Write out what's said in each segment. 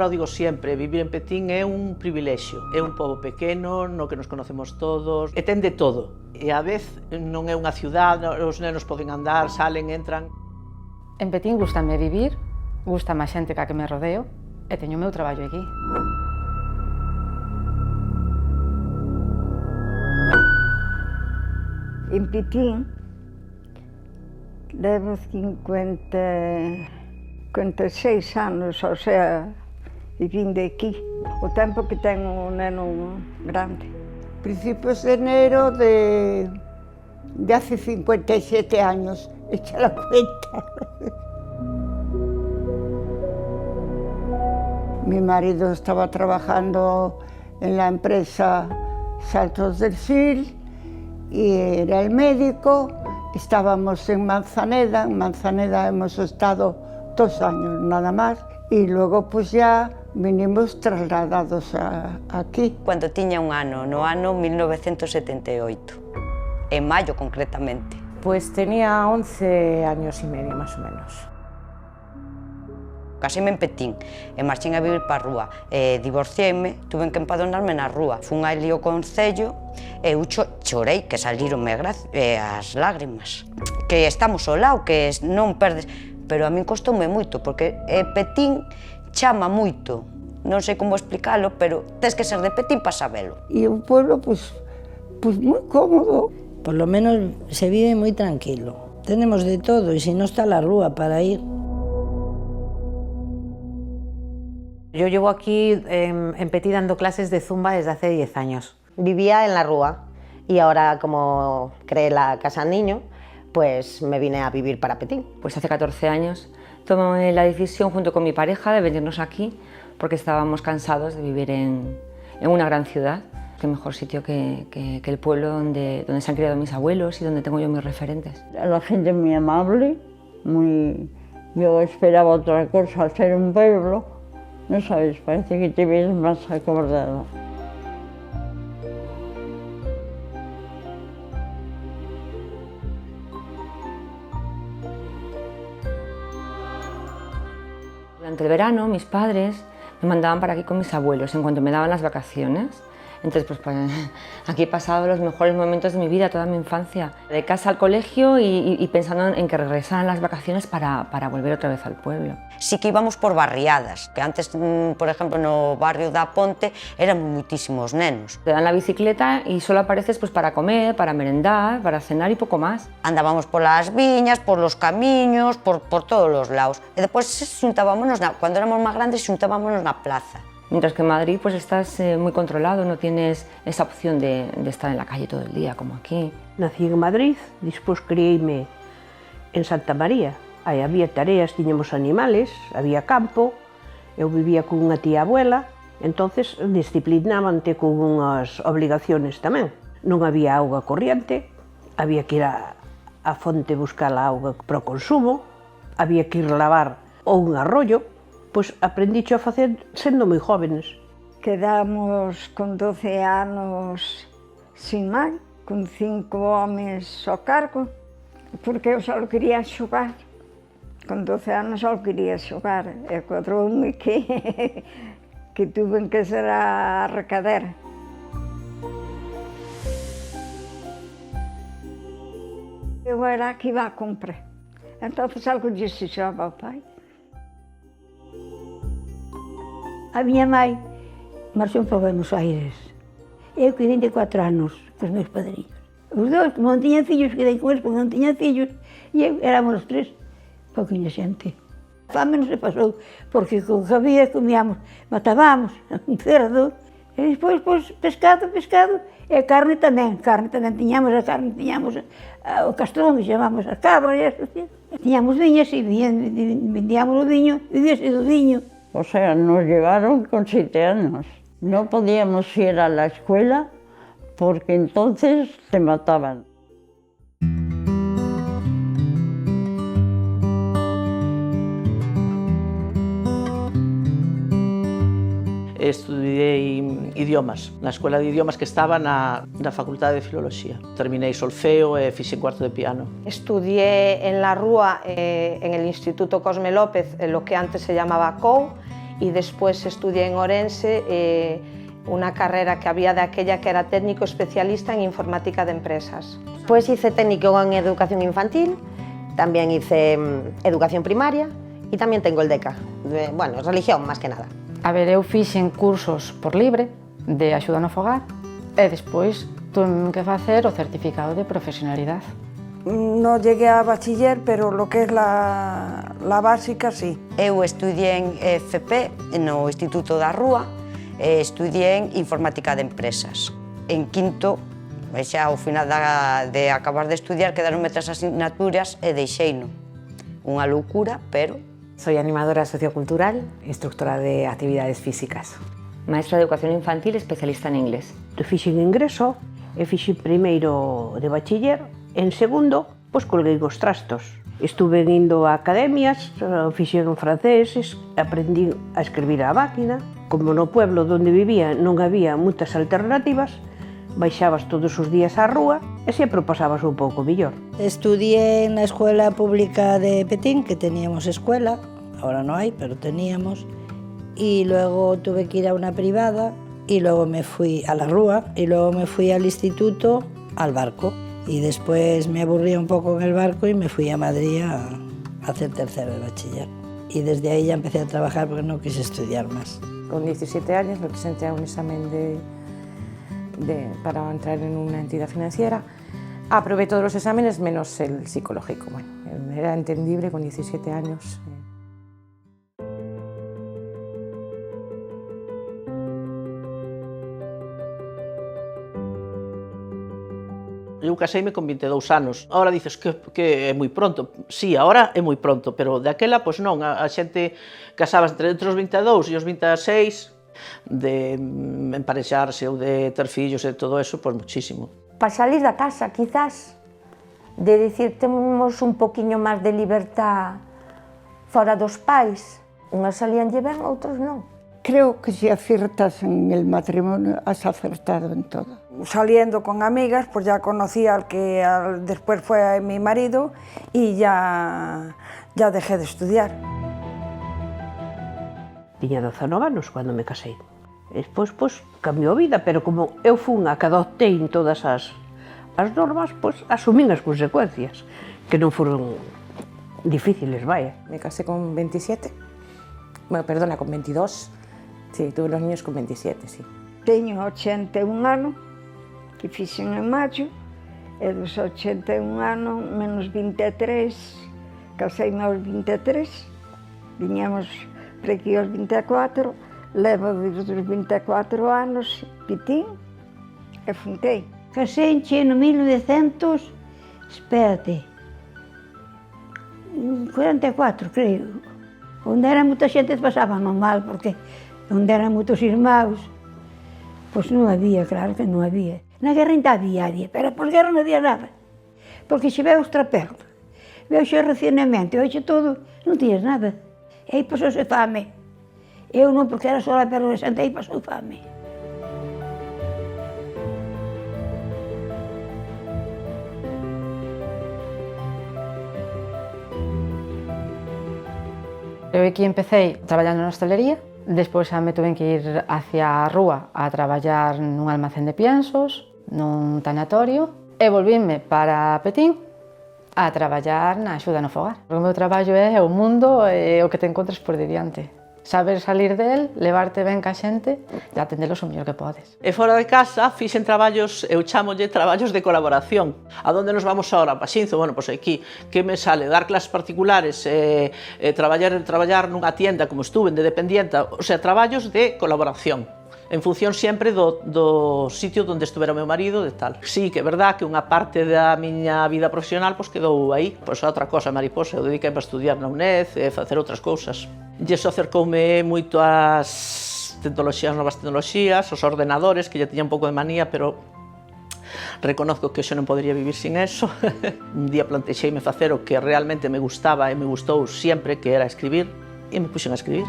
agora o digo sempre, vivir en Petín é un privilexio. É un pobo pequeno, no que nos conocemos todos, e ten de todo. E a vez non é unha ciudad, os nenos poden andar, salen, entran. En Petín gústame vivir, gústame a xente ca que me rodeo e teño o meu traballo aquí. En Petín levo 56 anos, o sea, vivindo aquí. O tempo que ten un neno grande. Principios de enero de hace 57 años, echa la cuenta. Mi marido estaba trabajando en la empresa Saltos del Sil y era el médico. Estábamos en Manzaneda hemos estado 2 años nada más y luego pues ya vinimos trasladados aquí. Cuando tiña un ano, no ano 1978, en mayo concretamente. Pues tenía 11 años y medio más o menos. Casei-me en Petín, e marchín a vivir para a rúa. Divorciei-me, tuve que empadronarme na rúa. Fun ali ao concello e eu chorei, que salironme as lágrimas. Que estamos ao lado, que non perdes... Pero a min costoume moito, porque Petín chama moito. Non sei como explicalo, pero tes que ser de Petín para sabelo. E o pueblo, pues moi cómodo. Por lo menos se vive moi tranquilo. Tenemos de todo, e se non está la rúa para ir. Yo llevo aquí en Petín dando clases de zumba desde hace 10 años. Vivía en la Rúa y ahora, como creé la Casa Niño, pues me vine a vivir para Petín. Pues hace 14 años tomé la decisión junto con mi pareja de venirnos aquí porque estábamos cansados de vivir en una gran ciudad. Qué mejor sitio que el pueblo donde se han criado mis abuelos y donde tengo yo mis referentes. La gente muy amable, yo esperaba otra cosa al ser un pueblo. No sabes, parece que te ves más acordado. Durante el verano, mis padres me mandaban para aquí con mis abuelos en cuanto me daban las vacaciones. Entonces, pues aquí he pasado los mejores momentos de mi vida, toda mi infancia. De casa al colegio y pensando en que regresaran las vacaciones para volver otra vez al pueblo. Sí que íbamos por barriadas, que antes, por ejemplo, no barrio da Ponte, eran moitísimos nenos. Te dan la bicicleta y solo apareces pues para comer, para merendar, para cenar y poco más. Andábamos por las viñas, por los camiños, por todos los lados. E despois xuntábamos, cuando éramos máis grandes, xuntábamos na plaza. Mientras que en Madrid pues estás muy controlado, no tienes esa opción de estar en la calle todo el día, como aquí. Nací en Madrid, despois criei-me en Santa María. Aí había tareas, tiñamos animales, había campo, eu vivía con unha tía abuela, entonces disciplinábante con unhas obligaciones tamén. Non había auga corriente, había que ir á fonte buscar a auga para o consumo, había que ir lavar ou un arroyo. Pois aprendicho a facer sendo moi jóvenes. Quedamos con 12 anos sin mai, con 5 homes ao cargo, porque eu só quería xogar. Con 12 anos só quería xogar, e quadroume que tuve que ser a recader. Eu era que iba a comprar, entón algo disse xa ao pai. A miña mãe marchou para Buenos Aires. Eu quedei de 4 anos cos meus padrinhos. Os dois, como non tiñan fillos, quedei con eles porque non tiñan fillos. E eu, éramos os 3, pouquinha xente. A fame non se pasou, porque co que había comíamos, matábamos un cerdo. E despois, pois, pescado, e carne tamén tiñamos a carne, tiñamos o castrón, que chamamos a cabra, e eso, tiñamos viñas e vendíamos o viño, vivíase do viño. O sea, nos llevaron con 7 años. No podíamos ir a la escuela porque entonces te mataban. Estudiei idiomas, na Escuela de Idiomas que estaba na Facultade de Filoloxía. Terminei solfeo e fixen cuarto de piano. Estudié en la Rúa, en el Instituto Cosme López, en lo que antes se llamaba COU, y después estudié en Orense una carrera que había de aquella que era técnico especialista en informática de empresas. Pues hice técnico en educación infantil, también hice educación primaria y tamén tengo el DECA, bueno, religión máis que nada. A ver, eu fixen cursos por libre de axuda no fogar e despois tuve que facer o certificado de profesionalidade. No llegué a bachiller, pero lo que es la básica, sí. Eu estudié en FP, no Instituto da Rúa, estudié en informática de empresas. En quinto, xa ao final de acabar de estudiar, quedaronme 3 asignaturas e deixeino. Unha loucura, pero... Soy animadora sociocultural, instructora de actividades físicas. Maestra de educación infantil, especialista en inglés. Fixen ingreso e fixen primeiro de bachiller. En segundo, pois colguei os trastos. Estuve indo a academias, fixeron franceses, aprendí a escribir a máquina. Como no pueblo onde vivía non había moitas alternativas, baixabas todos os días á rúa e sempre pasabas un pouco mellor. Estudié en la escuela pública de Petín, que teníamos escuela, ahora no hay, pero teníamos, y luego tuve que ir a una privada, y luego me fui a la Rúa, y luego me fui al instituto, al Barco, y después me aburrí un poco en el Barco y me fui a Madrid a hacer tercero de bachiller. Y desde ahí ya empecé a trabajar porque no quise estudiar más. Con 17 años me presenté a un examen para entrar en una entidad financiera. Aprobé todos los exámenes menos el psicológico. Bueno, era entendible con 17 años. Eu caseime con 22 anos. Ahora dices que é moi pronto. Sí, ahora é moi pronto, pero daquela, pois non. A xente casaba entre os 22 e os 26, de emparexarse ou de ter fillos e todo eso, pois muchísimo. Para salir da casa, quizás, de dicir, temos un poquinho máis de libertad fora dos pais. Unhas salíanlle ben, outros non. Creo que si aciertas en el matrimonio, has acertado en todo. Saliendo con amigas, pues ya conocí al que después fue mi marido y ya dejé de estudiar. Tiña 19 anos cando me casei. Despois, pois, cambiou a vida, pero como eu fun a que adoptei en todas as normas, pois, asumín as consecuencias, que non foron difíciles, vaya. Me casé con 27, bueno, perdona, con 22. Sí, tuve los niños con 27, sí. Teño 81 anos, que fixen en maio, e dos 81 anos, menos 23, caseime aos 23, viñamos por aquí aos 24, levo desde os 24 anos, pitín, e funtei. Casei-me no 1900, espérate, 44, creo. Onde era moita xente pasaba mal, porque onde eran moitos irmãos, pois non había, claro que non había. Na guerra ainda había, pero por guerra non había nada. Porque xe veo os trapelos, veo xe o racionamento, veo xe todo, non tiñas nada. E aí pasouse fame. Eu non, porque era sola, pero de xente aí pasou fame. Eu aquí empecé traballando na hostelería, despois xa me tuve que ir hacia a rúa a traballar nun almacén de piensos, nun tanatorio, e volvíme para Petín a traballar na axuda no fogar. O meu traballo é o mundo e o que te encontres por diante. Saber salir del, levarte ben ca xente e atendelos o mellor que podes. E fora de casa fixen traballos, eu chámolle traballos de colaboración. A donde nos vamos ahora? Pa Xinzo, bueno, pois aquí, que me sale? Dar clases particulares, traballar nunha tienda como estuve, de dependienta, o sea, traballos de colaboración. En función sempre do sitio onde estuvera o meu marido, de tal. Sí, que é verdad que unha parte da miña vida profesional pois quedou aí, pois a outra cosa, mariposa, eu dediquei para estudiar na UNED e facer outras cousas. E iso acercoume moito ás tecnoloxías, novas tecnoloxías, os ordenadores, que lle tiña un pouco de manía, pero reconozco que xo non podría vivir sin eso. Un día plantexeime facer o que realmente me gustaba e me gustou sempre, que era escribir, e me puxen a escribir.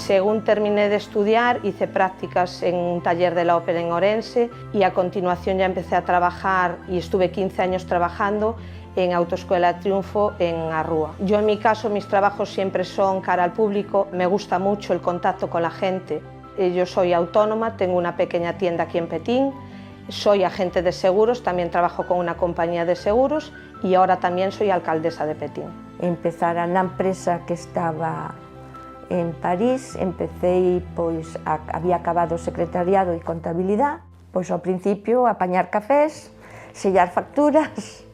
Según terminé de estudiar, hice prácticas en un taller de la ópera en Orense y a continuación ya empecé a trabajar y estuve 15 años trabajando en Autoescuela Triunfo en Arrúa. Yo en mi caso, mis trabajos siempre son cara al público, me gusta mucho el contacto con la gente. Yo soy autónoma, tengo una pequeña tienda aquí en Petín, soy agente de seguros, también trabajo con una compañía de seguros y ahora también soy alcaldesa de Petín. Empezar na empresa que estaba en París, empecé, pois, había acabado o secretariado e contabilidade, pois ao principio apañar cafés, sellar facturas,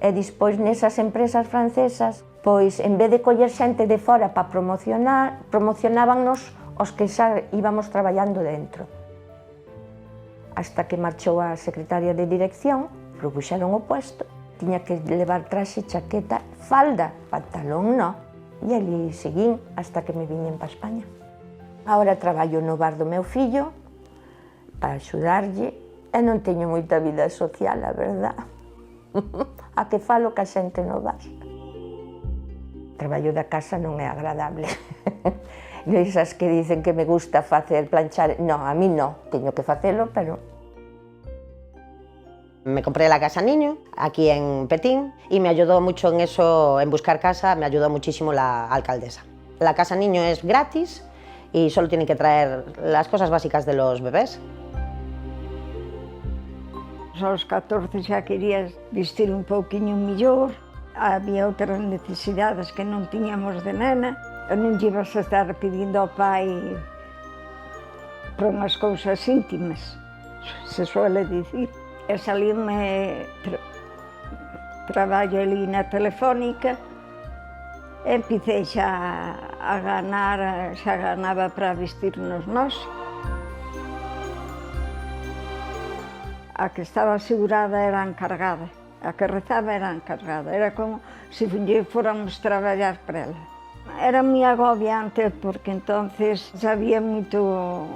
e despois nesas empresas francesas, pois en vez de coller xente de fora para promocionar, promocionábannos os que xa íbamos traballando dentro. Hasta que marchou a secretaria de dirección, propuxeron o puesto, tiña que levar traxe, chaqueta, falda, pantalón no, e ali seguín hasta que me viñen para España. Ahora traballo no bar do meu fillo para axudarlle e non teño moita vida social, a verdad. A que falo ca xente no bar. O traballo da casa non é agradable. Esas que dicen que me gusta facer planchar, no, a mí no, teño que facelo, pero... Me compré la casa niño aquí en Petín y me ayudó mucho en eso, en buscar casa, me ayudó muchísimo la alcaldesa. La casa niño es gratis y solo tienen que traer las cosas básicas de los bebés. Aos 14 xa querías vestir un pouquiño mellor, había outras necesidades que non tiñamos de nena, non lle ibas a estar pedindo ao pai por unhas cousas íntimas, se suele dicir. E salíme traballo ali na Telefónica, e empecé xa a ganar, xa ganaba para vestirnos nós. A que estaba asegurada era a encargada, a que rezaba era a encargada, era como se fóramos traballar para ela. Era moi agobiante porque entonces xa había moito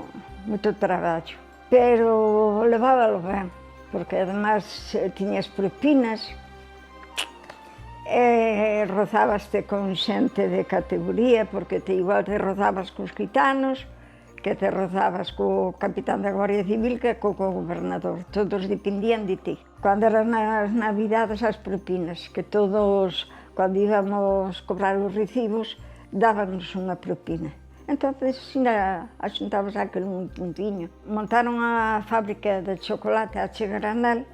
traballo, pero levábalo ben, porque además tiñas propinas, e rozábaste con xente de categoría, porque igual te rozabas cos gitanos, que te rozabas co capitán da Guardia Civil que co gobernador, todos dependían de ti. Cando eran as navidades as propinas, que todos, cando íbamos cobrar os recibos, dábanos unha propina. Entonces, axuntabas aquel puntiño. Montaron a fábrica de chocolate H. Granel,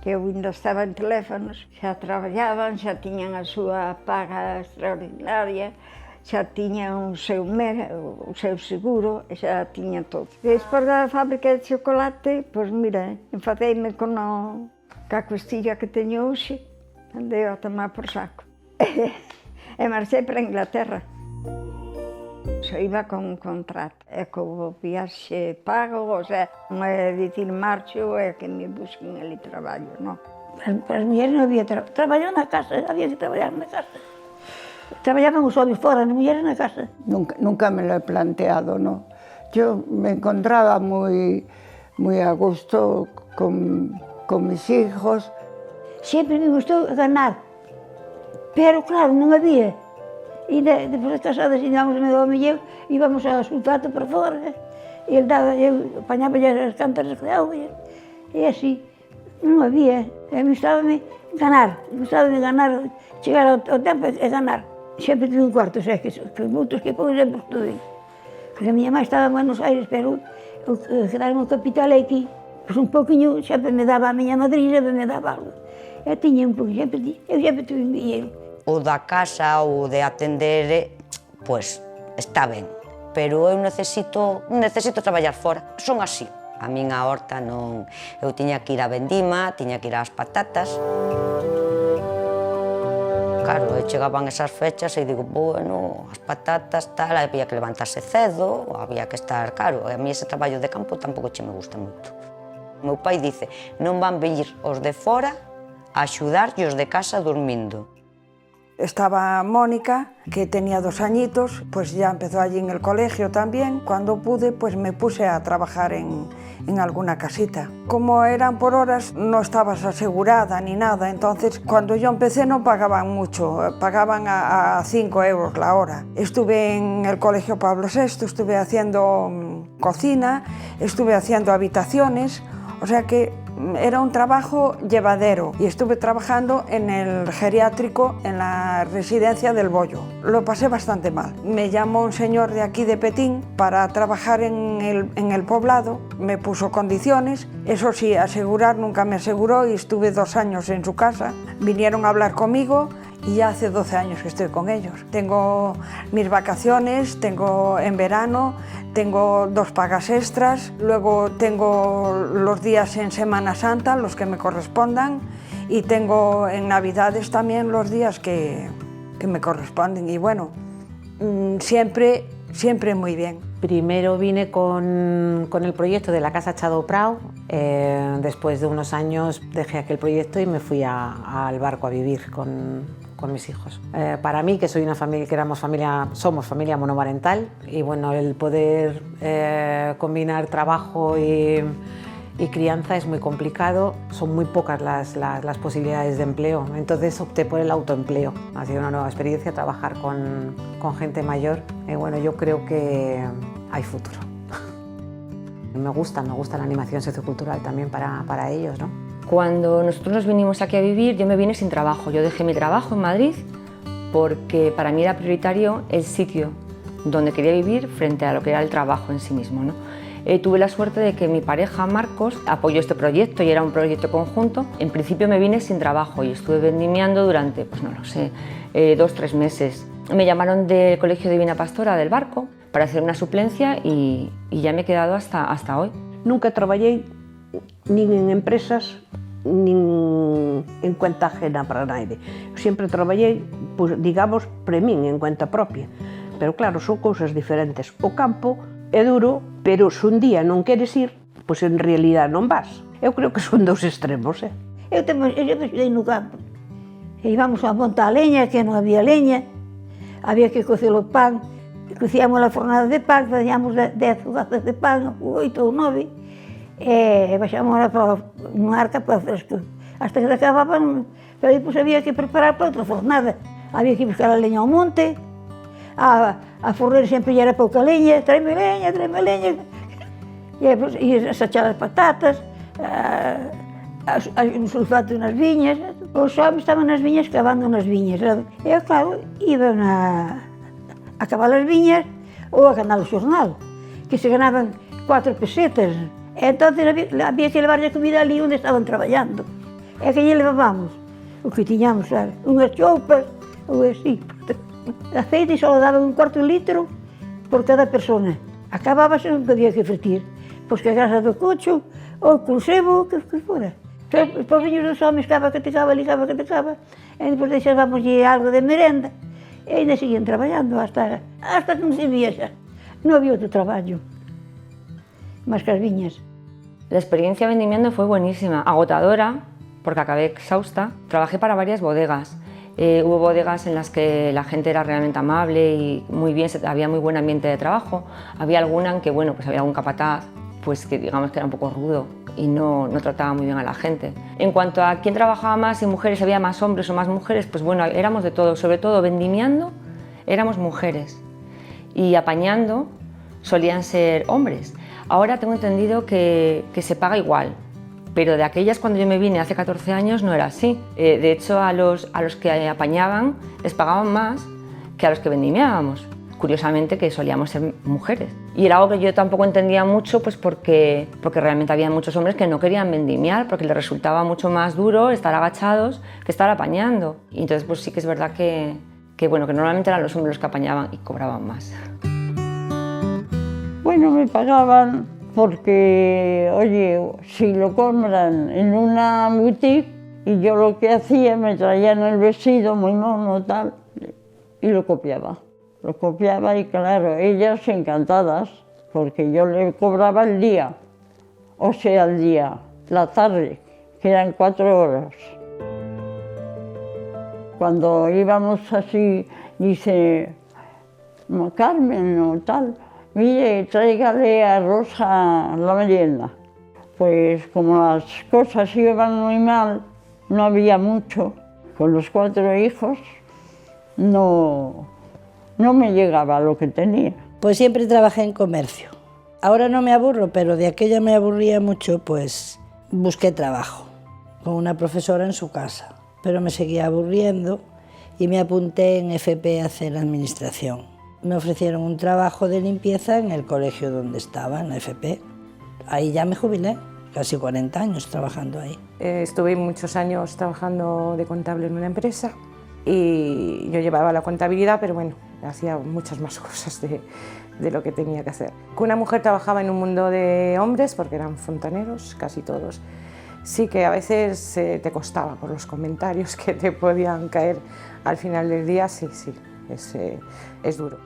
que eu ainda estaba en teléfonos, xa traballaban, xa tiñan a súa paga extraordinaria, xa tiñan o seu seguro, e xa tiñan todo. Despois da fábrica de chocolate, pois mira, enfadeime con a costilla que teño hoxe, andei a tomar por saco. E marchei para Inglaterra. Se iba con un contrato, e co viaxe pago, o sea, non é dicir marcho e que me busquen ali traballo, non. Para as mulleres non había traballo. Traballou na casa, había que traballar na casa. Traballaban os homens fora, as mulleres na casa. Nunca me lo he planteado, no. Yo me encontraba muy a gusto con mis hijos. Sempre me gustou ganar, pero claro, non había. E depois de casadas, íbamos o meu home e eu, íbamos ao sultato para fora, e ele daba, eu apañaba as cántaras que dava, e así, non había. Eu gustaba-me ganar, chegar ao tempo e ganar. Sempre tive un cuarto, o sea, que moitos que pôs sempre estuve. Porque a miña mãe estaba en Buenos Aires, pero quedaron o capital aquí, pois un pouquinho, sempre me daba a miña madrinha, sempre me daba algo. Eu tiña un pouquinho, eu sempre tive un dinheiro. O da casa ou de atender, pois, está ben, pero eu necesito traballar fora, son así. A min a horta non... Eu tiña que ir a vendima, tiña que ir ás patatas. Claro, chegaban esas fechas e digo, bueno, as patatas, tal, había que levantarse cedo, había que estar... Claro, a mí ese traballo de campo tampouco che me gusta moito. O meu pai dice, non van vir os de fora a axudar e os de casa dormindo. Estaba Mónica, que tenía 2 añitos, pues ya empezó allí en el colegio también. Cuando pude, pues me puse a trabajar en alguna casita. Como eran por horas, no estabas asegurada ni nada, entonces cuando yo empecé no pagaban mucho, pagaban a 5 euros la hora. Estuve en el colegio Pablo VI, estuve haciendo cocina, estuve haciendo habitaciones, o sea que Era un trabajo llevadero y estuve trabajando en el geriátrico, en la residencia del Bollo. Lo pasé bastante mal. Me llamó un señor de aquí de Petín para trabajar en el poblado, me puso condiciones, eso sí, asegurar nunca me aseguró y estuve 2 años en su casa. Vinieron a hablar conmigo y ya hace 12 años que estoy con ellos. Tengo mis vacaciones, tengo en verano, tengo 2 pagas extras, luego tengo los días en Semana Santa, los que me correspondan, y tengo en Navidades también los días que me corresponden. Y bueno, siempre muy bien. Primero vine con el proyecto de la Casa Chado Prau. Después de unos años dejé aquel proyecto y me fui al barco a vivir con mis hijos. Para mí, que soy una familia, somos familia monomarental, y bueno, el poder combinar trabajo y crianza es muy complicado, son muy pocas las posibilidades de empleo, entonces opté por el autoempleo. Ha sido una nueva experiencia trabajar con gente mayor, y bueno, yo creo que hay futuro. Me gusta la animación sociocultural también para ellos, ¿no? Cuando nosotros nos vinimos aquí a vivir, yo me vine sin trabajo. Yo dejé mi trabajo en Madrid porque para mí era prioritario el sitio donde quería vivir frente a lo que era el trabajo en sí mismo, ¿no? Tuve la suerte de que mi pareja, Marcos, apoyó este proyecto y era un proyecto conjunto. En principio me vine sin trabajo y estuve vendimiando durante, pues no lo sé, 2 o 3 meses. Me llamaron del Colegio Divina Pastora del barco para hacer una suplencia y ya me he quedado hasta hoy. Nunca traballei nin en empresas, nin en cuenta ajena para nadie. Sempre traballei, pues, digamos, para min, en cuenta propia. Pero claro, son cousas diferentes. O campo é duro, pero se un día non queres ir, pois en realidad non vas. Eu creo que son 2 extremos, eh? Eu estudei no campo. E íbamos a montar a leña, que non había leña. Había que cocer o pan. Cocíamos a fornada de pan, facíamos 10 fogazas de pan, 8 ou 9. E baixamos para unha arca para o fresco. Hasta que se acababan, pero depois había que preparar para outra fornada. Había que buscar a leña ao monte, a forner sempre era pouca leña, tráeme leña. E sachar as patatas, un sulfato nas viñas. Os homens estaban nas viñas cavando nas viñas. E claro, iban a cavar as viñas ou a ganar o xornal, que se ganaban 4 pesetas. Entón había que levarlle a comida ali onde estaban traballando. E que lle levábamos o que tiñamos, unhas choupas ou así. Aceite só daban 1/4 litro por cada persona. Acabábase non podía que fretir, pois que a grasa do cocho ou con sebo, que fora. Os pobriños dos homens cava, e depois deixábamoslle algo de merenda e ainda seguían traballando hasta que non se vía xa. Non había outro traballo más que as viñas. La experiencia vendimiando fue buenísima, agotadora, porque acabé exhausta. Trabajé para varias bodegas. Hubo bodegas en las que la gente era realmente amable y muy bien, había muy buen ambiente de trabajo. Había alguna en que, bueno, pues había algún capataz, pues que digamos que era un poco rudo y no trataba muy bien a la gente. En cuanto a quién trabajaba más, si mujeres, había más hombres o más mujeres, pues bueno, éramos de todo. Sobre todo vendimiando éramos mujeres y apañando solían ser hombres. Ahora tengo entendido que se paga igual, pero de aquellas cuando yo me vine hace 14 años no era así. De hecho, a los que apañaban les pagaban más que a los que vendimiábamos. Curiosamente que solíamos ser mujeres. Y era algo que yo tampoco entendía mucho, pues porque realmente había muchos hombres que no querían vendimiar, porque les resultaba mucho más duro estar agachados que estar apañando. Y entonces pues sí que es verdad que bueno, que normalmente eran los hombres los que apañaban y cobraban más. Bueno, me pagaban porque, oye, si lo compran en una boutique y yo lo que hacía, me traían el vestido muy mono tal y lo copiaba. Lo copiaba y claro, ellas encantadas, porque yo le cobraba el día, o sea, el día, la tarde, que eran 4 horas. Cuando íbamos así, dice, Carmen o tal, mire, tráigale a Rosa la merienda. Pues como las cosas iban muy mal, no había mucho. Con los 4 hijos no me llegaba lo que tenía. Pues siempre trabajé en comercio. Ahora no me aburro, pero de aquella me aburría mucho, pues busqué trabajo con una profesora en su casa, pero me seguía aburriendo y me apunté en FP a hacer administración. Me ofrecieron un trabajo de limpieza en el colegio donde estaba, en la FP. Ahí ya me jubilé, casi 40 años trabajando ahí. Estuve muchos años trabajando de contable en una empresa y yo llevaba la contabilidad, pero bueno, hacía muchas más cosas de lo que tenía que hacer. Una mujer trabajaba en un mundo de hombres, porque eran fontaneros, casi todos. Sí que a veces te costaba por los comentarios que te podían caer al final del día, sí, es duro.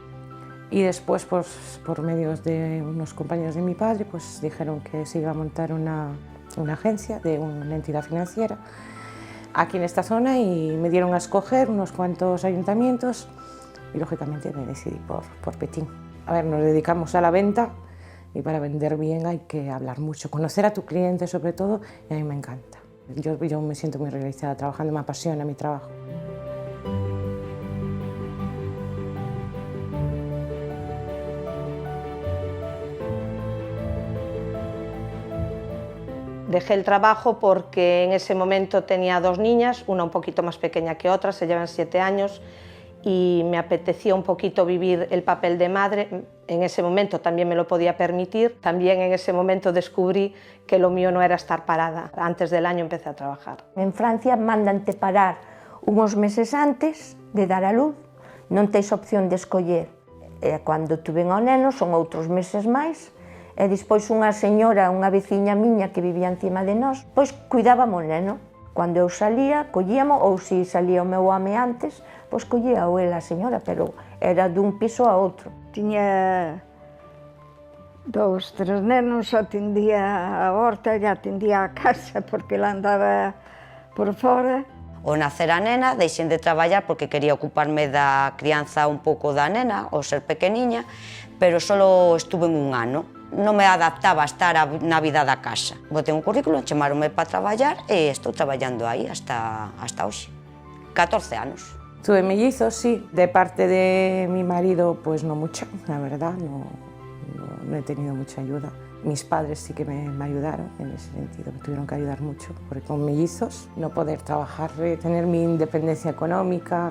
Y después, pues, por medios de unos compañeros de mi padre, pues dijeron que se iba a montar una agencia de una entidad financiera aquí en esta zona y me dieron a escoger unos cuantos ayuntamientos y lógicamente me decidí por Petín. A ver, nos dedicamos a la venta y para vender bien hay que hablar mucho, conocer a tu cliente sobre todo, y a mí me encanta. Yo me siento muy realizada trabajando, me apasiona mi trabajo. Dejé el trabajo porque en ese momento tenía 2 niñas, una un poquito más pequeña que otra, se llevan 7 años, y me apetecía un poquito vivir el papel de madre. En ese momento también me lo podía permitir. También en ese momento descubrí que lo mío no era estar parada. Antes del año empecé a trabajar. En Francia mandan-te parar unos meses antes de dar a luz, non tes opción de escoller. Cando tuven ao neno son outros meses máis, e despois unha señora, unha veciña miña que vivía encima de nós, pois cuidábamos o neno. Cando eu salía, collíamos, ou se salía o meu home antes, pois collía o ela a señora, pero era dun piso a outro. Tiña 2, 3 nenos, atendía a horta e atendía a casa porque ela andaba por fora. Ao nacer a nena, deixen de traballar porque quería ocuparme da crianza un pouco da nena, ao ser pequeniña, pero só estuve en 1 ano. Non me adaptaba a estar na vida da casa. Botei un currículo, chamaronme para traballar e estou traballando aí hasta hoxe. 14 anos. Tuve mellizos, sí, de parte de mi marido, pues no mucho, la verdad, no he tenido mucha ayuda. Mis padres sí que me ayudaron en ese sentido, me tuvieron que ayudar mucho, porque con mellizos no poder trabajar, tener mi independencia económica,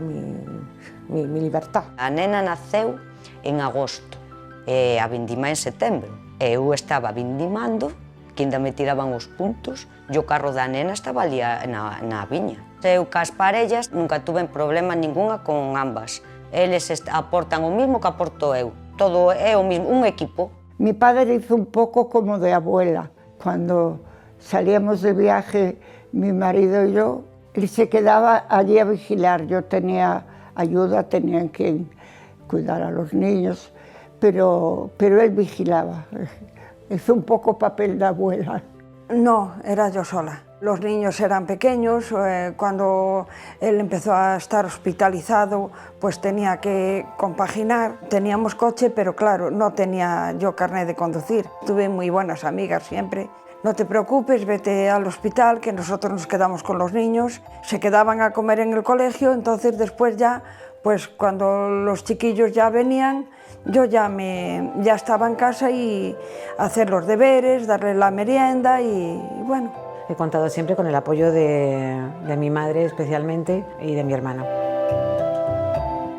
mi libertad. A nena naceu en agosto e a vindima en setembro. Eu estaba vindimando, que ainda me tiraban os puntos, e o carro da nena estaba ali na viña. Eu cas parellas nunca tuve problema ninguna con ambas. Eles aportan o mismo que aporto eu. Todo é o mismo, un equipo. Mi padre hizo un poco como de abuela. Cuando salíamos de viaje, mi marido y yo, él se quedaba allí a vigilar. Yo tenía ayuda, tenía que cuidar a los niños, pero él vigilaba. Hizo un poco papel de abuela. No, era yo sola. Los niños eran pequeños, cuando él empezó a estar hospitalizado, pues tenía que compaginar. Teníamos coche, pero claro, no tenía yo carnet de conducir. Tuve muy buenas amigas siempre. No te preocupes, vete al hospital, que nosotros nos quedamos con los niños. Se quedaban a comer en el colegio, entonces después ya, pues cuando los chiquillos ya venían, yo ya estaba en casa y hacer los deberes, darles la merienda y bueno. He contado siempre con el apoyo de mi madre especialmente y de mi hermana.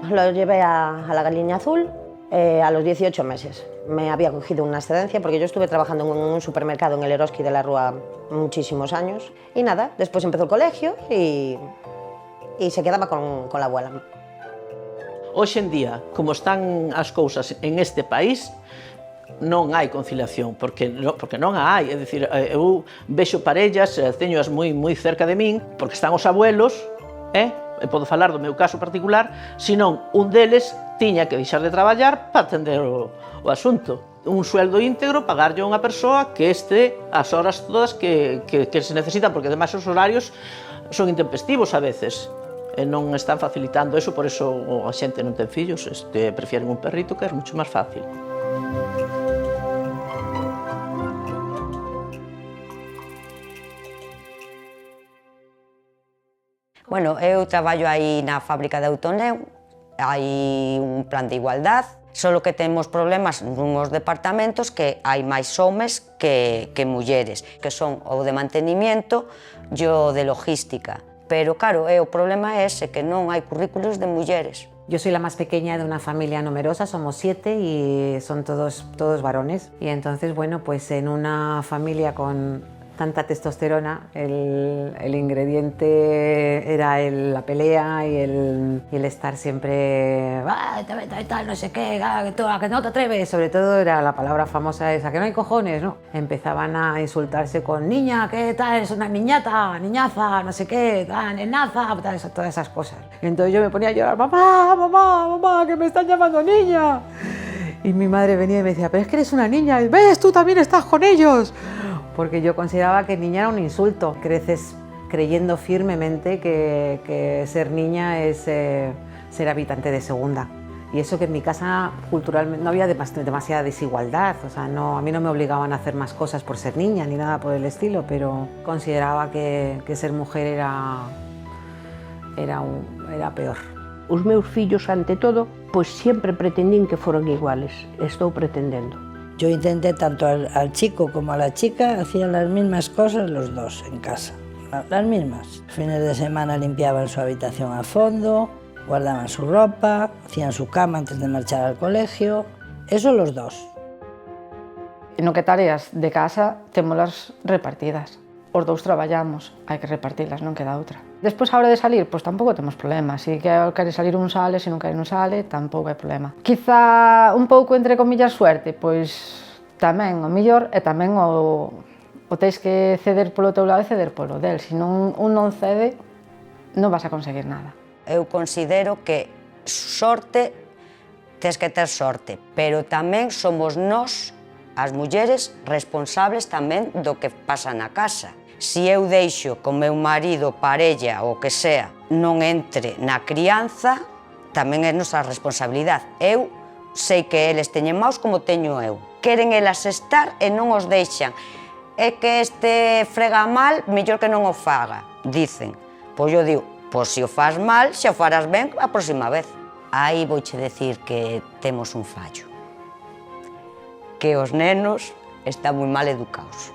Lo llevé a la Galiña Azul a los 18 meses. Me había cogido una excedencia porque yo estuve trabajando en un supermercado en el Eroski de la Rúa muchísimos años. Y nada, después empezó el colegio y se quedaba con la abuela. Hoxe en día, como están as cousas en este país, non hai conciliación, porque non a hai. É dicir, eu vexo parellas, teñoas moi cerca de min, porque están os abuelos, e podo falar do meu caso particular, senón un deles tiña que deixar de traballar para atender o asunto. Un sueldo íntegro, pagarlle a unha persoa que este as horas todas que se necesitan, porque ademais os horarios son intempestivos a veces. Non están facilitando eso, por eso a xente non ten fillos, prefieren un perrito, que é mucho máis fácil. Bueno, eu traballo aí na fábrica de Autoneu, hai un plan de igualdad, solo que temos problemas nunhos departamentos que hai máis homes que mulleres, que son o de mantenimiento e o de logística. Pero claro, o problema é ese, que non hai currículos de mulleres. Yo soy la más pequeña de una familia numerosa, somos 7 y son todos varones. Y entonces, bueno, pues en una familia con tanta testosterona, el ingrediente era la pelea y el estar siempre tal, no sé qué, que no te atreves. Sobre todo era la palabra famosa esa, que no hay cojones, ¿no? Empezaban a insultarse con niña, ¿qué tal? Es una niñata, niñaza, no sé qué, nenaza, todas esas cosas. Entonces yo me ponía a llorar, mamá, que me están llamando niña. Y mi madre venía y me decía, pero es que eres una niña, y ves, tú también estás con ellos. Porque yo consideraba que niña era un insulto. Creces creyendo firmemente que ser niña es ser habitante de segunda. Y eso que en mi casa culturalmente no había demasiada desigualdad. O sea, no, a mí no me obligaban a hacer más cosas por ser niña ni nada por el estilo, pero consideraba que ser mujer era peor. Os meus fillos, ante todo, pois sempre pretendín que foran iguales. Estou pretendendo. Yo intenté tanto al chico como a la chica, hacían las mismas cosas los dos en casa, las mismas. Los fines de semana limpiaban su habitación a fondo, guardaban su ropa, hacían su cama antes de marchar al colegio, eso los dos. No que tareas de casa témolas repartidas. Os dous traballamos, hai que repartilas, non queda outra. Despois, a hora de salir, pois tampouco temos problema. Se quere salir un sale, se non quere non sale, tampouco hai problema. Quizá un pouco, entre comillas, suerte, pois tamén o mellor e tamén o tens que ceder polo teu lado e ceder polo del. Se non un non cede, non vas a conseguir nada. Eu considero que sorte, tens que ter sorte, pero tamén somos nós, as mulleres, responsables tamén do que pasa na casa. Se eu deixo que o meu marido, parella ou que sea, non entre na crianza, tamén é nosa responsabilidade. Eu sei que eles teñen maus como teño eu. Queren elas estar e non os deixan. É que este frega mal, mellor que non o faga, dicen. Pois eu digo, pois se o faz mal, xa o farás ben a próxima vez. Aí vouche decir que temos un fallo. Que os nenos están moi mal educados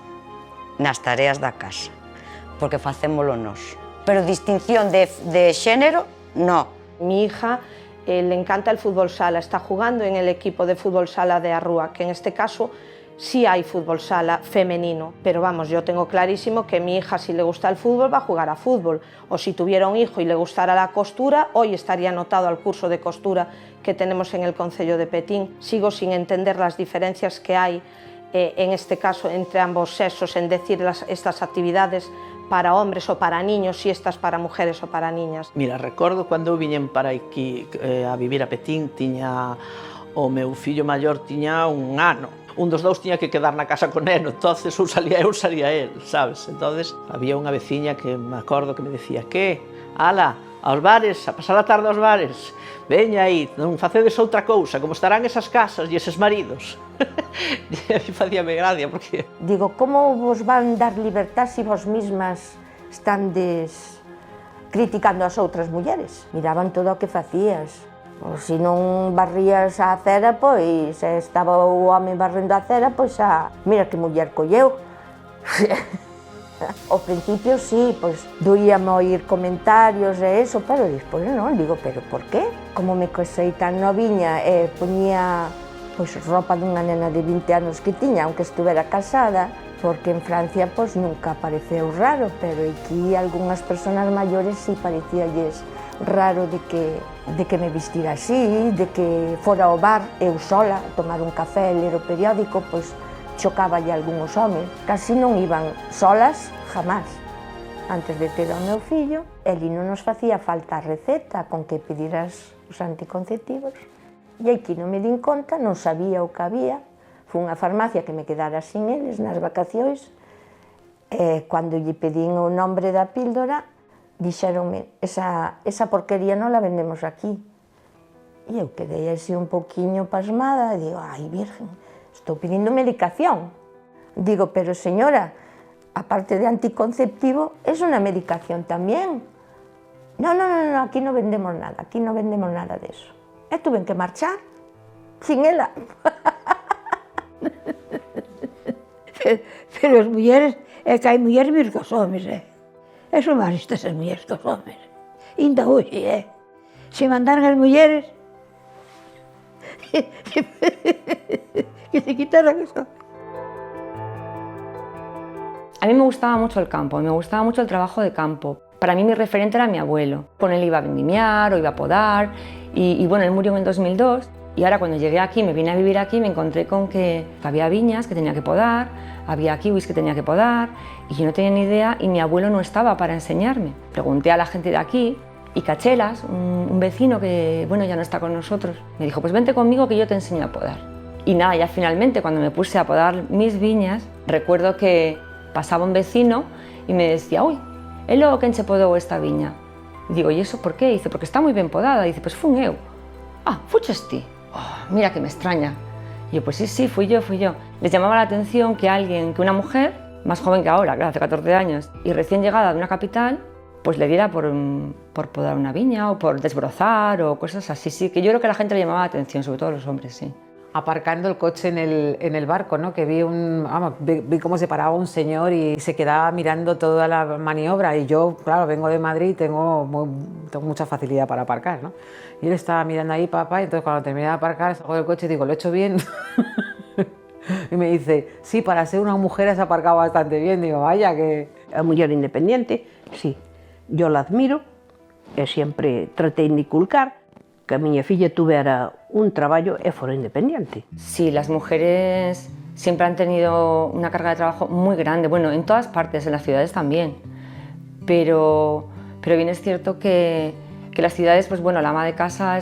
nas tareas da casa, porque facémolo nós. Pero distinción de xénero, no. Mi hija le encanta el fútbol sala, está jugando en el equipo de fútbol sala de Arrúa, que en este caso sí hay fútbol sala femenino, pero vamos, yo tengo clarísimo que mi hija, si le gusta el fútbol, va a jugar a fútbol, o si tuviera un hijo y le gustara la costura, hoy estaría anotado al curso de costura que tenemos en el concello de Petín. Sigo sin entender las diferencias que hay en este caso entre ambos sexos, en decir estas actividades para hombres o para niños, si estas para mujeres o para niñas. Mira, recordo cando eu viñen para aquí a vivir a Petín, tiña o meu fillo maior tiña un ano. Un dos dous tiña que quedar na casa con neno, entonces ou salía eu, salía él, sabes? Entonces había unha veciña que me acordo que me decía, que? Ala, aos bares, a pasar a tarde aos bares, veña aí, non facedes outra cousa, como estarán esas casas e eses maridos. E a mí facíame gracia, porque... Digo, como vos van dar libertad se vos mismas estandes criticando as outras mulleres? Miraban todo o que facías. O se non barrías a acera, pois, se estaba o home barrendo a acera, pois mira que muller colleu. Ao principio sí, pois doíame oír comentarios e eso, pero despois non, digo, pero por qué? Como me casei tan noviña e poñía pois roupa dunha nena de 20 anos que tiña, aunque estuvera casada, porque en Francia pois nunca pareceu raro, pero aquí algunhas persoas maiores sí parecíalles raro de que me vistira así, de que fora ao bar eu sola, a tomar un café e ler o periódico, pois chocáballe algúns homes. Casi non iban solas, jamás. Antes de ter ao meu fillo, eli non nos facía falta a receta con que pediras os anticonceptivos. E aquí non me din conta, non sabía o que había. Fui a unha farmacia que me quedara sin eles nas vacacións. Cando lle pedín o nombre da píldora, dixéronme, esa porquería non la vendemos aquí. E eu quedei así un poquinho pasmada, e digo, ai, virgen, estou pedindo medicación. Digo, pero señora, aparte de anticonceptivo, es una medicación también. No, aquí non vendemos nada de eso. E tuve que marchar sin ela. Pero as mulleres, é que hai mulleres máis que os homes, E son máis estas as mulleres que os homes. Ainda hoxe, Se mandaran as mulleres, que se quitaran eso. A mí me gustaba mucho el campo, me gustaba mucho el trabajo de campo. Para mí mi referente era mi abuelo. Con él iba a vendimiar o iba a podar y bueno, él murió en el 2002 y ahora cuando llegué aquí, me vine a vivir aquí, me encontré con que había viñas que tenía que podar, había kiwis que tenía que podar y yo no tenía ni idea y mi abuelo no estaba para enseñarme. Pregunté a la gente de aquí y Cachelas, un vecino que bueno, ya no está con nosotros, me dijo pues vente conmigo que yo te enseño a podar. Y nada, ya finalmente cuando me puse a podar mis viñas, recuerdo que pasaba un vecino y me decía, uy, é logo quen che podou esta viña. E digo, e iso por qué? Dice, porque está moi ben podada. Dice, pues fun eu. Ah, fuches ti? Oh, mira que me extraña. Y yo, pues sí, fui yo. Les llamaba la atención que alguien, que una mujer, más joven que ahora, claro, hace 14 años, y recién llegada de una capital, pues le diera por podar una viña o por desbrozar o cosas así, sí, que yo creo que a la gente le llamaba la atención, sobre todo a los hombres, sí. Aparcando el coche en el barco, ¿no? Que vi cómo se paraba un señor y se quedaba mirando toda la maniobra y yo, claro, vengo de Madrid y tengo mucha facilidad para aparcar, ¿no? Y él estaba mirando ahí, papá, y entonces cuando terminé de aparcar, salgo del coche y digo, ¿lo he hecho bien? Y me dice, sí, para ser una mujer has aparcado bastante bien. Digo, vaya que... A muller independiente, sí, yo la admiro e sempre tratei de inculcar que a miña filla tuvera un traballo e fora independiente. Sí, las mujeres siempre han tenido una carga de trabajo muy grande, bueno, en todas partes, en las ciudades también, pero bien es cierto que las ciudades, pues bueno, la ama de casa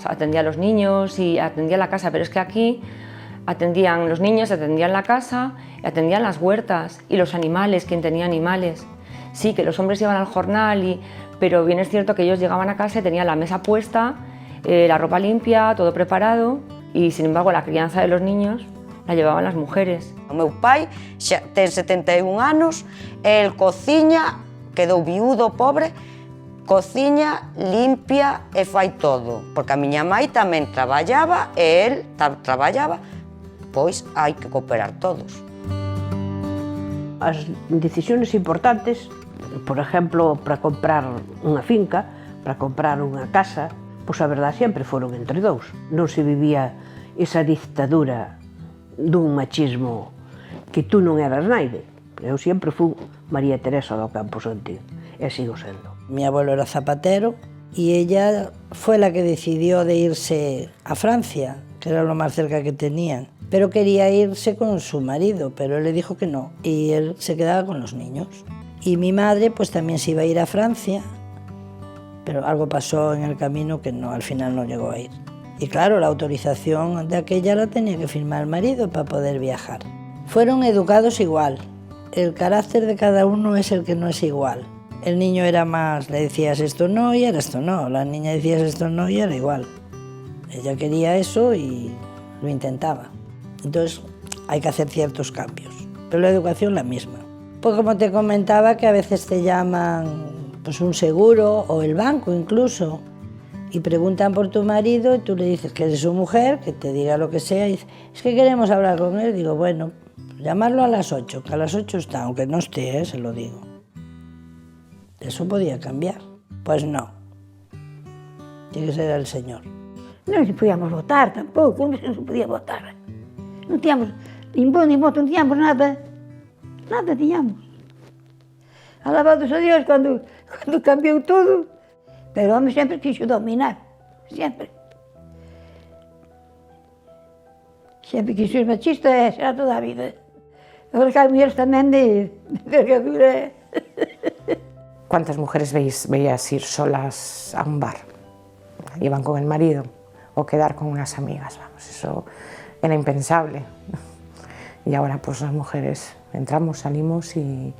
atendía a los niños y atendía la casa, pero es que aquí atendían los niños, atendían la casa, atendían las huertas y los animales, quien tenía animales. Sí, que los hombres iban al jornal, pero bien es cierto que ellos llegaban a casa y tenían la mesa puesta, la ropa limpia, todo preparado y sin embargo la crianza de los niños la llevaban las mujeres. O meu pai xa ten 71 anos, el cociña, quedou viúdo, pobre, cociña, limpia e fai todo, porque a miña mai tamén traballaba e el traballaba, pois hai que cooperar todos. As decisións importantes, por exemplo, para comprar unha finca, para comprar unha casa, pois a verdade sempre foron entre dous. Non se vivía esa dictadura dun machismo que tú non eras naide. Eu sempre fui María Teresa do Campo Santín e sigo sendo. Mi abuelo era zapatero y ella fue la que decidió de irse a Francia, que era lo más cerca que tenían. Pero quería irse con su marido, pero él le dijo que no, y él se quedaba con los niños. Y mi madre pues también se iba a ir a Francia, pero algo pasó en el camino que no, al final no llegó a ir. Y claro, la autorización de aquella la tenía que firmar el marido para poder viajar. Fueron educados igual, el carácter de cada uno es el que no es igual. El niño era más, le decías esto no y era esto no, la niña decías esto no y era igual. Ella quería eso y lo intentaba. Entonces hay que hacer ciertos cambios, pero la educación la misma. Pues como te comentaba que a veces te llaman pues un seguro o el banco incluso y preguntan por tu marido y tú le dices que eres su mujer, que te diga lo que sea y dices, es que queremos hablar con él. Digo, bueno, llamarlo a las 8, que a las 8 está, aunque no esté, se lo digo. Eso podía cambiar. Pues no, tiene que ser el señor. Non podíamos votar tampouco, non se podía votar. Non tiñamos nin voto, non tiñamos nada. Nada tiñamos. Alabados a Dios cando cambiou todo. Pero o home sempre quixo dominar, sempre. Sempre quixo ser machista e será toda a vida. Agora que hai mulleres tamén de envergadura. ¿Cuántas mujeres veías ir solas a un bar? Iban con el marido o quedar con unas amigas, vamos, eso era impensable. Y ahora pues las mujeres entramos, salimos y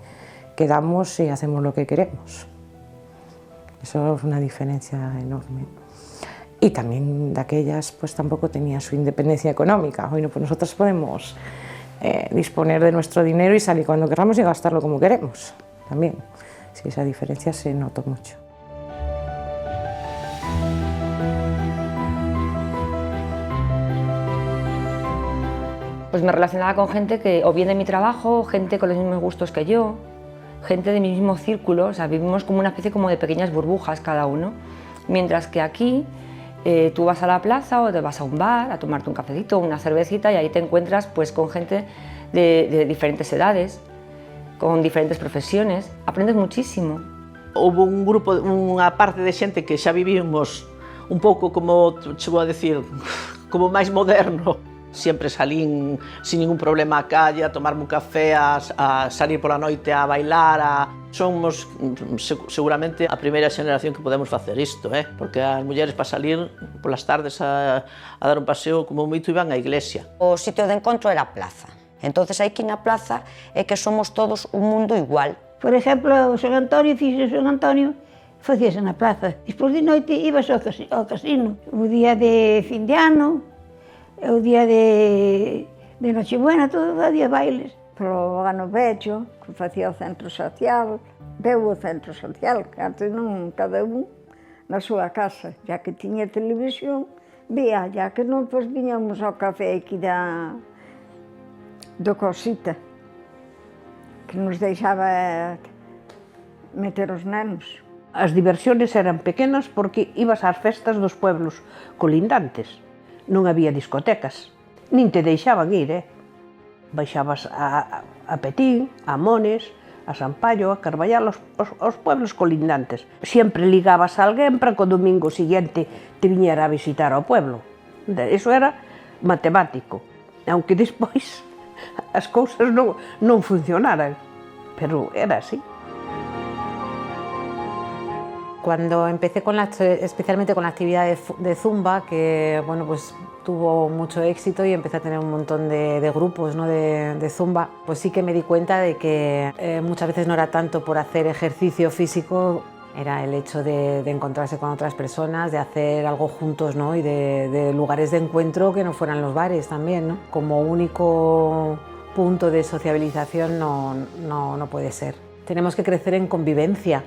quedamos y hacemos lo que queremos. Eso es una diferencia enorme. Y también de aquellas pues tampoco tenía su independencia económica. Bueno, pues nosotros podemos disponer de nuestro dinero y salir cuando queramos y gastarlo como queremos también. Sí, esa diferencia se notó mucho. Pues me relacionaba con gente que, o bien de mi trabajo, gente con los mismos gustos que yo, gente de mi mismo círculo, o sea, vivimos como una especie como de pequeñas burbujas cada uno. Mientras que aquí tú vas a la plaza o te vas a un bar a tomarte un cafecito o una cervecita y ahí te encuentras pues con gente de diferentes edades, con diferentes profesiones, aprendes muchísimo. Houve un grupo, unha parte de xente que xa vivimos un pouco como, vou a decir, como máis moderno. Siempre salín sin ningún problema á calle, a tomarme un café, a salir pola noite a bailar. Somos seguramente a primeira xeneración que podemos facer isto, porque as mulleres para salir polas tardes a dar un paseo como moito iban á iglesia. O sitio de encontro era a plaza. Entonces aquí na plaza é que somos todos un mundo igual. Por exemplo, o San Antonio, fixo San Antonio, facíase na plaza. Despois de noite ibas ao casino. O día de fin de ano, o día de Nochebuena, todo había bailes. Pro ano vello, que facía o centro social, veu o centro social, que antes non, cada un na súa casa, ya que tiña televisión, vía, ya que non, pois viñamos ao café aquí do Cosita, que nos deixaba meter os nenos. As diversións eran pequenas porque ibas ás festas dos pueblos colindantes. Non había discotecas, nin te deixaban ir, Baixabas a Petín, a Mones, a Sampaio, a Carballal, aos pueblos colindantes. Sempre ligabas a alguén para que o domingo siguiente te viñera a visitar ao pueblo. Iso era matemático, aunque despois as cousas non funcionaran, pero era así. Cuando empecé especialmente con la actividad de Zumba, que bueno, pues tuvo mucho éxito y empecé a tener un montón de grupos, ¿no? de Zumba, pues sí que me di cuenta de que muchas veces no era tanto por hacer ejercicio físico, era el hecho de encontrarse con otras personas, de hacer algo juntos, ¿no? Y de lugares de encuentro que no fueran los bares también, ¿no? Como único punto de sociabilización no puede ser. Tenemos que crecer en convivencia.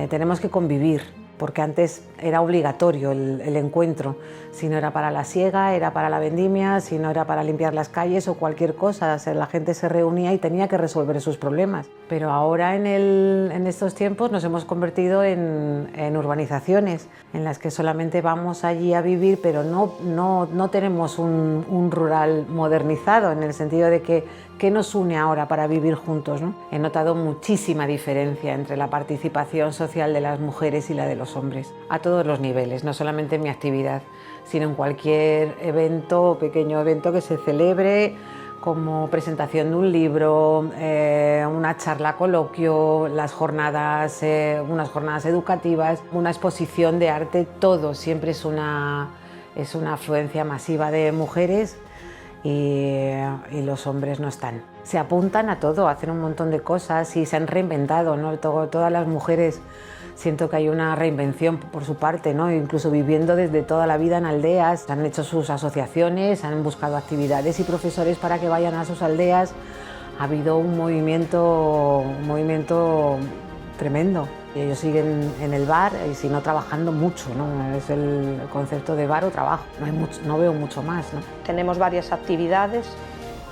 Tenemos que convivir, porque antes era obligatorio el encuentro. Si no era para la siega, era para la vendimia, si no era para limpiar las calles o cualquier cosa. O sea, la gente se reunía y tenía que resolver sus problemas. Pero ahora en estos tiempos nos hemos convertido en urbanizaciones, en las que solamente vamos allí a vivir, pero no tenemos un rural modernizado, en el sentido de que ¿qué nos une ahora para vivir juntos, ¿no? He notado muchísima diferencia entre la participación social de las mujeres y la de los hombres, a todos los niveles, no solamente en mi actividad, sino en cualquier evento, pequeño evento que se celebre, como presentación de un libro, una charla coloquio, unas jornadas educativas, una exposición de arte, todo siempre es una afluencia masiva de mujeres. Y los hombres no están. Se apuntan a todo, hacen un montón de cosas y se han reinventado, ¿no? Todas las mujeres, siento que hay una reinvención por su parte, ¿no? Incluso viviendo desde toda la vida en aldeas, han hecho sus asociaciones, han buscado actividades y profesores para que vayan a sus aldeas. Ha habido un movimiento tremendo. Ellos siguen en el bar y si no trabajando mucho, ¿no? Es el concepto de bar o trabajo, no veo mucho más, ¿no? Tenemos varias actividades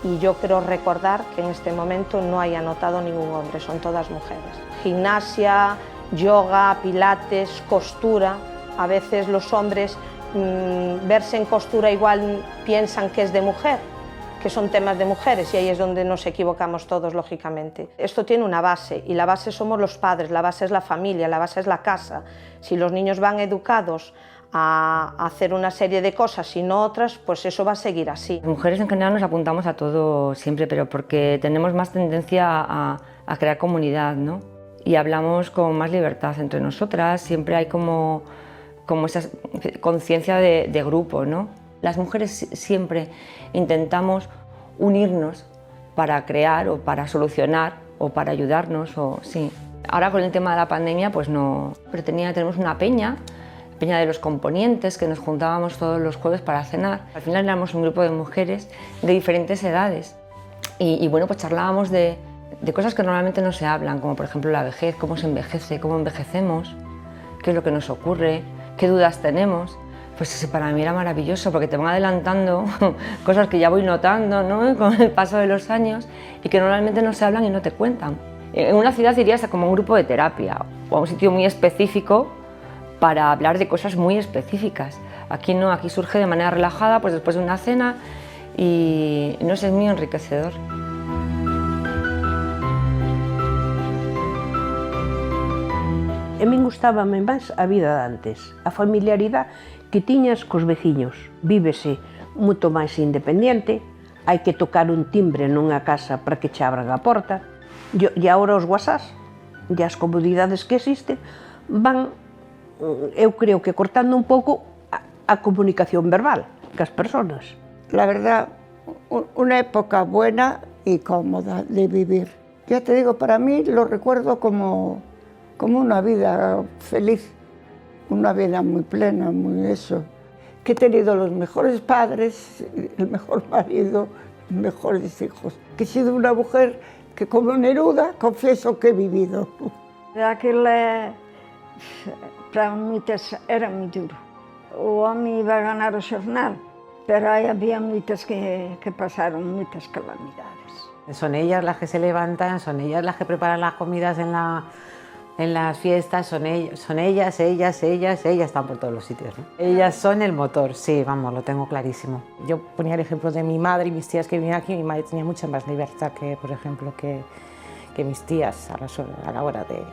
y yo quiero recordar que en este momento no haya notado ningún hombre, son todas mujeres. Gimnasia, yoga, pilates, costura. A veces los hombres verse en costura igual piensan que es de mujer, que son temas de mujeres y ahí es donde nos equivocamos todos, lógicamente. Esto tiene una base y la base somos los padres, la base es la familia, la base es la casa. Si los niños van educados a hacer una serie de cosas y no otras, pues eso va a seguir así. Las mujeres en general nos apuntamos a todo siempre, pero porque tenemos más tendencia a crear comunidad, ¿no? Y hablamos con más libertad entre nosotras, siempre hay como esa conciencia de grupo, ¿no? Las mujeres siempre intentamos unirnos para crear o para solucionar o para ayudarnos. Sí. Ahora con el tema de la pandemia pues no, pero tenemos una peña de los Componientes, que nos juntábamos todos los jueves para cenar. Al final éramos un grupo de mujeres de diferentes edades y bueno, pues charlábamos de cosas que normalmente no se hablan, como por ejemplo la vejez, cómo se envejece, cómo envejecemos, qué es lo que nos ocurre, qué dudas tenemos. Pues sí, para mí era maravilloso porque te van adelantando cosas que ya voy notando, ¿no?, con el paso de los años y que normalmente no se hablan y no te cuentan. En una ciudad irías a como un grupo de terapia o a un sitio muy específico para hablar de cosas muy específicas. Aquí no, aquí surge de manera relajada, pues después de una cena y no sé, es muy enriquecedor. A min gustábame máis a vida de antes, a familiaridade que tiñas cos veciños. Vívese moito máis independiente, hai que tocar un timbre nunha casa para que che abran a porta, e agora os WhatsApp e as comodidades que existen van, eu creo que cortando un pouco a comunicación verbal cas persoas. La verdad, una época buena y cómoda de vivir. Ya te digo, para mí lo recuerdo como una vida feliz, una vida muy plena, muy eso. Que he tenido los mejores padres, el mejor marido, mejores hijos. Que he sido una mujer que como Neruda confieso que he vivido. Aquilo para moitas era moi duro. O home iba a ganar o xornal, pero aí había moitas que pasaron moitas calamidades. Son ellas las que se levantan, son ellas las que preparan las comidas en las fiestas, son ellas están por todos los sitios, ¿no? Ellas son el motor, sí, vamos, lo tengo clarísimo. Yo ponía el ejemplo de mi madre y mis tías que vivían aquí. Mi madre tenía mucha más libertad que, por ejemplo, que mis tías a la hora de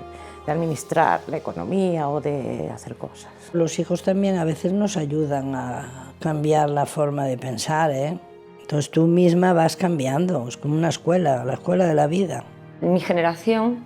administrar la economía o de hacer cosas. Los hijos también a veces nos ayudan a cambiar la forma de pensar, ¿eh? Entonces tú misma vas cambiando, es como una escuela, la escuela de la vida. En mi generación,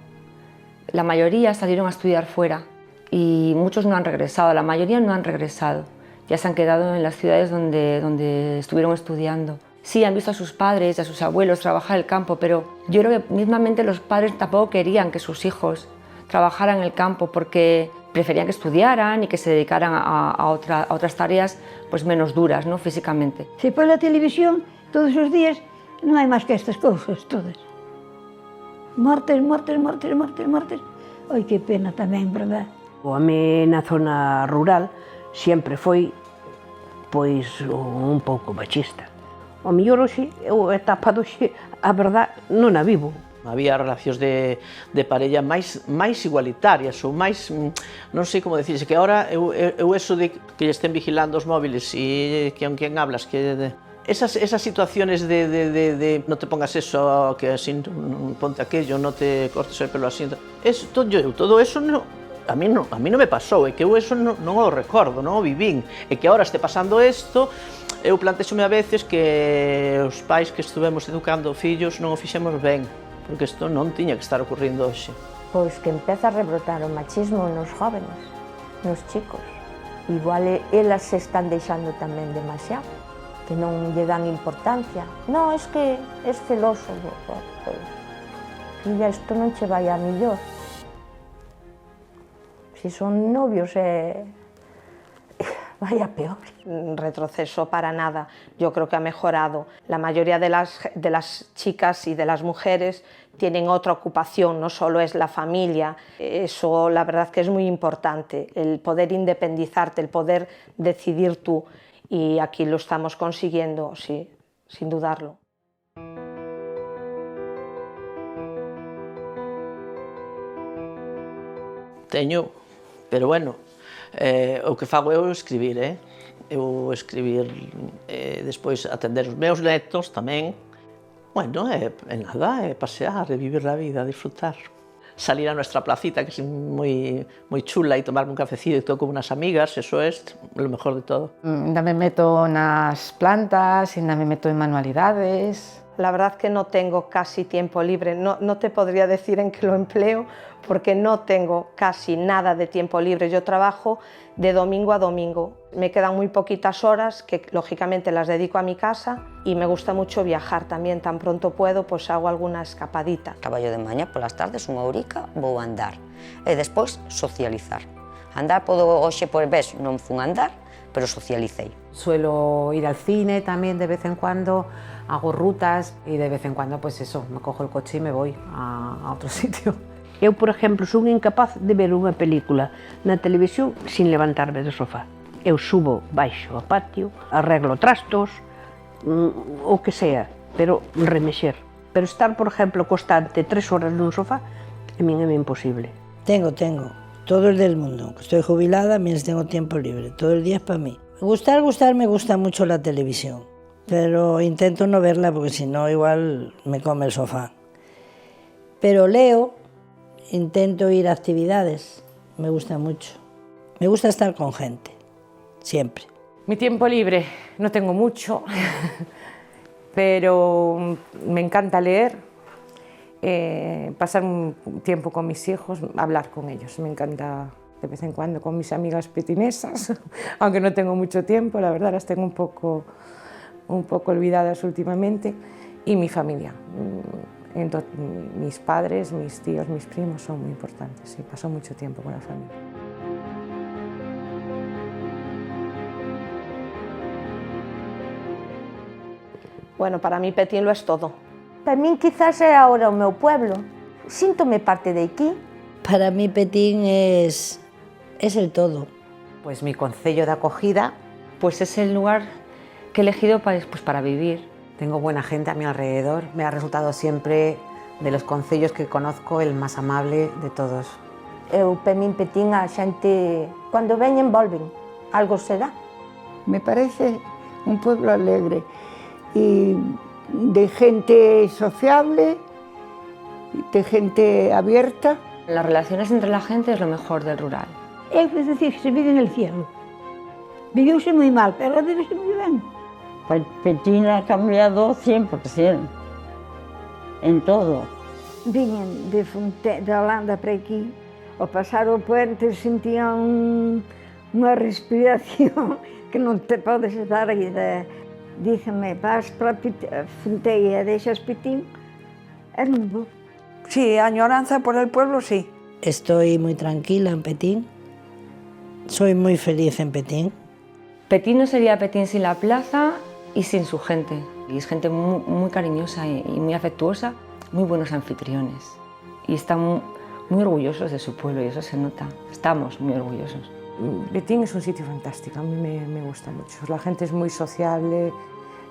la mayoría salieron a estudiar fuera y muchos no han regresado, la mayoría no han regresado, ya se han quedado en las ciudades donde estuvieron estudiando. Sí, han visto a sus padres y a sus abuelos trabajar el campo, pero yo creo que mismamente los padres tampoco querían que sus hijos trabajaran en el campo porque preferían que estudiaran y que se dedicaran a otras tareas pues menos duras, ¿no?, físicamente. Se põe la televisión todos os días, non hai máis que estas cousas todas. Mortes. Ai, que pena tamén, verdad? O home na zona rural sempre foi pois un pouco machista. O mellor hoxe, a etapa de hoxe, a verdad, non a vivo. Había relacións de parella máis igualitarias ou máis, non sei como decirse, que agora eu eso de que estén vigilando os móviles e que con quen hablas, que esas situaciones de no te pongas eso, que así ponte aquello, no te cortes el pelo así, todo eso no, a mí non me pasou, é que eu eso non o recordo, non o vivín, e que agora este pasando isto, eu plantexome a veces que os pais que estuvemos educando fillos non o fixemos ben, porque isto non tiña que estar ocurrindo hoxe. Pois que empeza a rebrotar o machismo nos jóvenes, nos chicos. Igual elas se están deixando tamén demasiado, que non lle dan importancia. Non, es que es celoso. Filla, isto non che vai a millor. Si son novios, vaya peor. Retroceso para nada, yo creo que ha mejorado. La mayoría de las chicas y de las mujeres tienen otra ocupación, no solo es la familia. Eso la verdad que es muy importante, el poder independizarte, el poder decidir tú, y aquí lo estamos consiguiendo, sí, sin dudarlo. Teño, pero bueno, o que fago eu escribir, eu escribir, despois atender os meus netos tamén. Bueno, nada, pasear, vivir a vida, disfrutar. Salir a nuestra placita, que es muy chula, y tomarme un cafecito y todo con unas amigas, eso es lo mejor de todo. Ainda me meto nas plantas, ainda me meto en manualidades. La verdad que no tengo casi tiempo libre, no te podría decir en qué lo empleo, porque no tengo casi nada de tiempo libre. Yo trabajo de domingo a domingo. Me quedan muy poquitas horas que lógicamente las dedico a mi casa, y me gusta mucho viajar también. Tan pronto puedo, pues hago alguna escapadita. Traballo de mañá, polas tardes, unha horica, vou andar. E despois socializar. Andar podo hoxe por vez, non fun andar, pero socialicei. Suelo ir al cine también de vez en cuando, hago rutas y de vez en cuando pues eso, me cojo el coche y me voy a otro sitio. Eu, por exemplo, son incapaz de ver unha película na televisión sin levantarme do sofá. eu subo baixo ao patio, arreglo trastos, o que sea, pero remexer. Pero estar, por exemplo, constante 3 horas nun sofá, a min é imposible. Tengo. Todo el del mundo. Estoy jubilada, mientras tengo tiempo libre. Todo el día es para mí. Gustar, me gusta mucho la televisión. Pero intento no verla porque si no igual me come el sofá. Pero leo, intento ir a actividades. Me gusta mucho. Me gusta estar con gente. Siempre. Mi tiempo libre no tengo mucho, pero me encanta leer, pasar un tiempo con mis hijos, hablar con ellos. Me encanta de vez en cuando con mis amigas petinesas, aunque no tengo mucho tiempo, la verdad las tengo un poco olvidadas últimamente, y mi familia. Entonces, mis padres, mis tíos, mis primos son muy importantes, sí, paso mucho tiempo con la familia. Bueno, para mí Petín lo es todo. Para min quizás é ahora o meu pueblo. Síntome parte de aquí. Para mí Petín es el todo. Pues mi concello de acogida. Pues es el lugar que he elegido para vivir. Tengo buena gente a mi alrededor. Me ha resultado siempre, de los concellos que conozco, el más amable de todos. Eu, para min, Petín, a xente, cando veñen, volven. Algo será. Me parece un pueblo alegre y de gente sociable, de gente abierta. Las relaciones entre la gente es lo mejor del rural. Es decir, que se vive en el cielo. Vivióse moi mal, pero viveuse moi ben. Petín ha cambiado 100%, en todo. Viñen de Holanda para aquí, ao pasar o puente sentían unha respiración que non te podes dar idea. Díxeme, vas para a Fonteia e deixas Petín, e non vou. Sí, añoranza por el pueblo, sí. Estoy muy tranquila en Petín. Soy muy feliz en Petín. Petín no sería Petín sin la plaza y sin su gente. Y es gente muy cariñosa y muy afectuosa, muy buenos anfitriones. Y están muy orgullosos de su pueblo y eso se nota. Estamos muy orgullosos. Petín es un sitio fantástico, a mí me gusta mucho. La gente es muy sociable,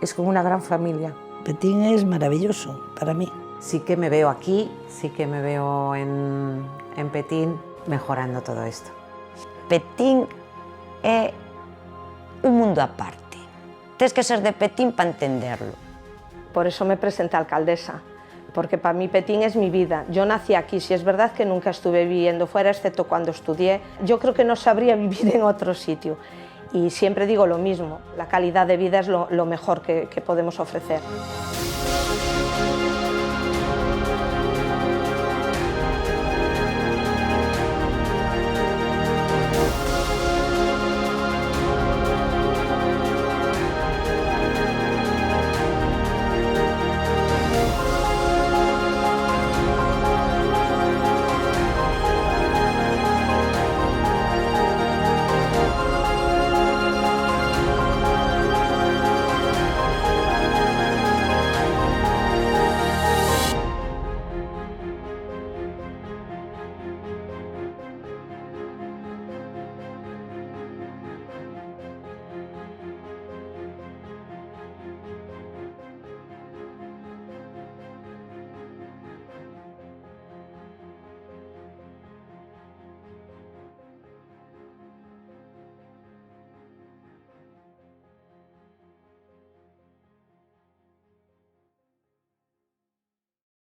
es como una gran familia. Petín es maravilloso para mí. Sí que me veo aquí, sí que me veo en Petín mejorando todo esto. Petín é un mundo aparte. Tens que ser de Petín para entenderlo. Por eso me presenté alcaldesa, porque para mí Petín es mi vida. Yo nací aquí, si es verdad que nunca estuve viviendo fuera, excepto cuando estudié. Yo creo que no sabría vivir en otro sitio. Y siempre digo lo mismo, la calidad de vida es lo mejor que podemos ofrecer.